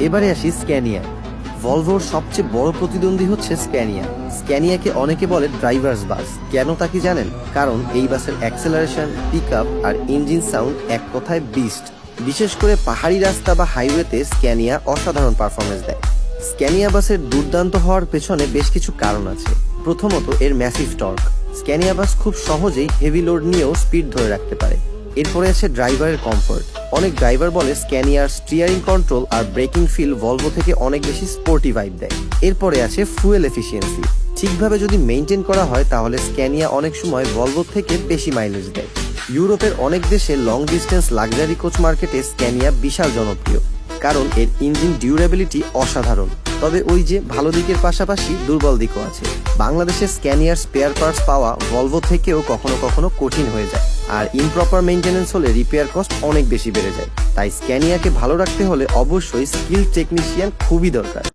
এবারে আসি স্ক্যানিয়া। ভলভোর সবচেয়ে বড় প্রতিদ্বন্দ্বী হচ্ছে স্ক্যানিয়া। স্ক্যানিয়াকে অনেকে বলে ড্রাইভার্স বাস। কেন তা কি জানেন? কারণ এই বাসের অ্যাক্সেলারেশন, পিকআপ আর ইঞ্জিন সাউন্ড এক কথায় বিস্ট। বিশেষ করে পাহাড়ি রাস্তা বা হাইওয়েতে স্ক্যানিয়া অসাধারণ পারফরমেন্স দেয়। স্ক্যানিয়া বাসের দুর্দান্ত হওয়ার পেছনে বেশ কিছু কারণ আছে। প্রথমত, এর ম্যাসিভ টর্ক। স্ক্যানিয়া বাস খুব সহজেই হেভি লোড নিয়েও স্পিড ধরে রাখতে পারে। এরপরে আছে ড্রাইভারের কমফোর্ট। অনেক ড্রাইভার বলে স্ক্যানিয়ার স্টিয়ারিং কন্ট্রোল আর ব্রেকিং ফিল ভলভো থেকে অনেক বেশি স্পোর্টি ভাইব দেয়। এরপরে আছে ফুয়েল এফিসিয়েন্সি। ঠিকভাবে যদি মেইনটেইন করা হয় তাহলে স্ক্যানিয়া অনেক সময় ভলভো থেকে বেশি মাইলেজ দেয়। ইউরোপের অনেক দেশে লং ডিস্টেন্স লাক্সারি কোচ মার্কেটে স্ক্যানিয়া বিশাল জনপ্রিয়, কারণ এর ইঞ্জিন ডিউরেবিলিটি অসাধারণ। তবে ওই যে ভালো দিকের পাশাপাশি দুর্বল দিকও আছে। বাংলাদেশে স্ক্যানিয়ার স্পেয়ার পার্টস পাওয়া ভলভো থেকেও কখনো কখনো কঠিন হয়ে যায়, আর ইমপ্রপার মেইনটেনেন্স হলে রিপেয়ার কস্ট অনেক বেশি বেড়ে যায়। তাই স্ক্যানিয়াকে ভালো রাখতে হলে অবশ্যই স্কিল টেকনিশিয়ান খুবই দরকার।